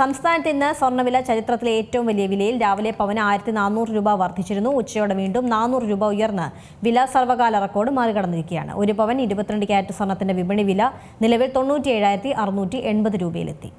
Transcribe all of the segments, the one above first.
സംസ്ഥാനത്ത് ഇന്ന് സ്വർണ്ണവില ചരിത്രത്തിലെ ഏറ്റവും വലിയ വിലയിൽ രാവിലെ പവന് 1400 രൂപ വർദ്ധിച്ചിരുന്നു. ഉച്ചയോടെ വീണ്ടും 400 രൂപ ഉയർന്ന് വില സർവകാല റെക്കോർഡ് മറികടന്നിരിക്കുകയാണ്. ഒരു പവൻ 22 ക്യാരറ്റ് സ്വർണ്ണത്തിന്റെ വിപണി വില നിലവിൽ 97,680 രൂപയിലെത്തി.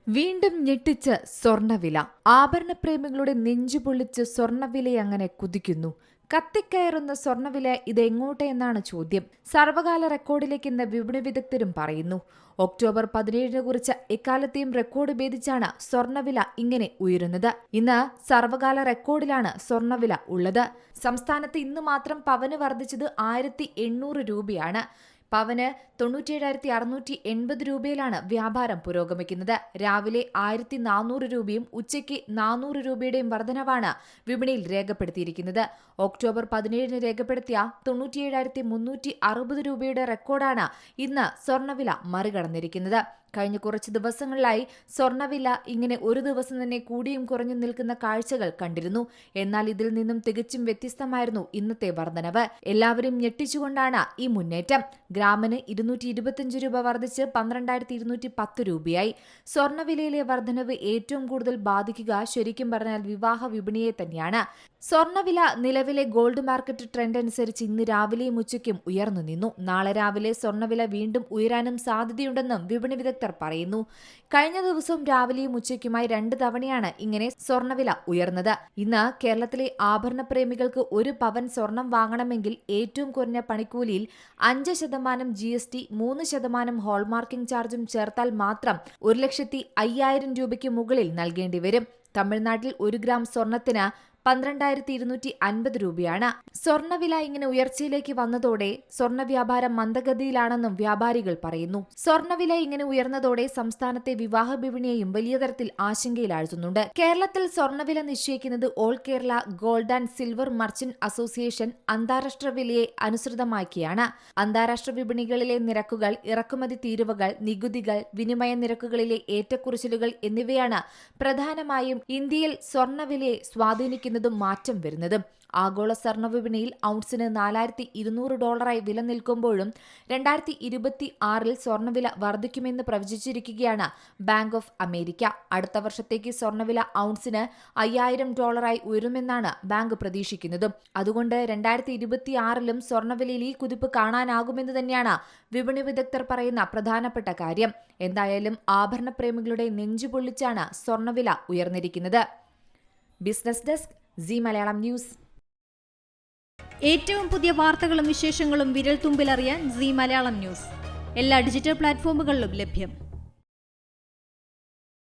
വീണ്ടും ഞെട്ടിച്ച് സ്വർണ്ണവില. ആഭരണപ്രേമികളുടെ നെഞ്ചുപൊള്ളിച്ച് സ്വർണ്ണവിലയങ്ങനെ കുതിക്കുന്നു. കത്തിക്കയറുന്ന സ്വർണ്ണവില ഇതെങ്ങോട്ട് എന്നാണ് ചോദ്യം. സർവകാല റെക്കോർഡിലേക്ക് ഇന്ന് വിപണി വിദഗ്ധരും പറയുന്നു. ഒക്ടോബർ 17 കുറിച്ച എക്കാലത്തെയും റെക്കോർഡ് ഭേദിച്ചാണ് സ്വർണ്ണവില ഇങ്ങനെ ഉയരുന്നത്. ഇന്ന് സർവകാല റെക്കോർഡിലാണ് സ്വർണ്ണവില ഉള്ളത്. സംസ്ഥാനത്ത് ഇന്ന് മാത്രം പവന് വർദ്ധിച്ചത് 1800 രൂപയാണ്. പവന് 97,680 രൂപയിലാണ് വ്യാപാരം പുരോഗമിക്കുന്നത്. രാവിലെ 1400 രൂപയും ഉച്ചയ്ക്ക് 400 രൂപയുടെയും വർധനവാണ് വിപണിയിൽ രേഖപ്പെടുത്തിയിരിക്കുന്നത്. ഒക്ടോബർ 17 രേഖപ്പെടുത്തിയ 97,360 രൂപയുടെ റെക്കോർഡാണ് ഇന്ന് സ്വർണ്ണവില മറികടന്നിരിക്കുന്നത്. കഴിഞ്ഞ കുറച്ച് ദിവസങ്ങളിലായി സ്വർണ്ണവില ഇങ്ങനെ ഒരു ദിവസം തന്നെ കൂടിയും കുറഞ്ഞു നിൽക്കുന്ന കാഴ്ചകൾ കണ്ടിരുന്നു. എന്നാൽ ഇതിൽ നിന്നും തികച്ചും വ്യത്യസ്തമായിരുന്നു ഇന്നത്തെ വർധനവ്. എല്ലാവരും ഞെട്ടിച്ചുകൊണ്ടാണ് ഈ മുന്നേറ്റം. ഗ്രാമിന് 225 രൂപ വർദ്ധിച്ച് 12,210 രൂപയായി. സ്വർണ്ണവിലയിലെ വർധനവ് ഏറ്റവും കൂടുതൽ ബാധിക്കുക ശരിക്കും പറഞ്ഞാൽ വിവാഹ വിപണിയെ തന്നെയാണ്. സ്വർണ്ണവില നിലവിലെ ഗോൾഡ് മാർക്കറ്റ് ട്രെൻഡ് അനുസരിച്ച് ഇന്ന് രാവിലെയും ഉച്ചയ്ക്കും ഉയർന്നു നിന്നു. നാളെ രാവിലെ സ്വർണ്ണവില വീണ്ടും ഉയരാനും സാധ്യതയുണ്ടെന്നും വിപണി വിദഗ്ധർ പറയുന്നു. കഴിഞ്ഞ ദിവസവും രാവിലെയും ഉച്ചയ്ക്കുമായി 2 തവണയാണ് ഇങ്ങനെ സ്വർണ്ണവില ഉയർന്നത്. ഇന്ന് കേരളത്തിലെ ആഭരണ പ്രേമികൾക്ക് ഒരു പവൻ സ്വർണം വാങ്ങണമെങ്കിൽ ഏറ്റവും കുറഞ്ഞ പണിക്കൂലിയിൽ 5% GST, 3% ഹോൾമാർക്കിംഗ് ചാർജും ചേർത്താൽ മാത്രം 1,05,000 രൂപയ്ക്ക് മുകളിൽ നൽകേണ്ടി വരും. തമിഴ്നാട്ടിൽ 1 ഗ്രാം സ്വർണത്തിന് 12,250 രൂപയാണ്. സ്വർണ്ണവില ഇങ്ങനെ ഉയർച്ചയിലേക്ക് വന്നതോടെ സ്വർണ്ണ വ്യാപാരം മന്ദഗതിയിലാണെന്നും വ്യാപാരികൾ പറയുന്നു. സ്വർണ്ണവില ഇങ്ങനെ ഉയർന്നതോടെ സംസ്ഥാനത്തെ വിവാഹ വിപണിയെയും വലിയ തരത്തിൽ ആശങ്കയിലാഴ്ത്തുന്നുണ്ട്. കേരളത്തിൽ സ്വർണ്ണവില നിശ്ചയിക്കുന്നത് all Kerala gold and silver merchant association അന്താരാഷ്ട്ര വിലയെ അനുസൃതമാക്കിയാണ്. അന്താരാഷ്ട്ര വിപണികളിലെ നിരക്കുകൾ, ഇറക്കുമതി തീരുവകൾ, നികുതികൾ, വിനിമയ നിരക്കുകളിലെ ഏറ്റക്കുറച്ചിലുകൾ എന്നിവയാണ് പ്രധാനമായും ഇന്ത്യയിൽ സ്വർണ്ണവിലയെ സ്വാധീനിക്കുന്നത് മാറ്റം വരുന്നതും. ആഗോള സ്വർണ്ണ വിപണിയിൽ ഔൺസിന് $4,200 വില നിൽക്കുമ്പോഴും 2026 സ്വർണ്ണവില വർദ്ധിക്കുമെന്ന് പ്രവചിച്ചിരിക്കുകയാണ് ബാങ്ക് ഓഫ് അമേരിക്ക. അടുത്ത വർഷത്തേക്ക് സ്വർണ്ണവില ഔൺസിന് $5,000 ഉയരുമെന്നാണ് ബാങ്ക് പ്രതീക്ഷിക്കുന്നതും. അതുകൊണ്ട് 2026 സ്വർണ്ണവിലയിൽ ഈ കുതിപ്പ് കാണാനാകുമെന്ന് തന്നെയാണ് വിപണി വിദഗ്ധർ പറയുന്ന പ്രധാനപ്പെട്ട കാര്യം. എന്തായാലും ആഭരണ പ്രേമികളുടെ നെഞ്ചുപൊള്ളിച്ചാണ് സ്വർണ്ണവില ഉയർന്നിരിക്കുന്നത്. Business desk, Zee Malayalam news. ഏറ്റവും പുതിയ വാർത്തകളും വിശേഷങ്ങളും വിരൽ തുമ്പിലറിയാൻ സി മലയാളം ന്യൂസ് എല്ലാ ഡിജിറ്റൽ പ്ലാറ്റ്ഫോമുകളിലും ലഭ്യം.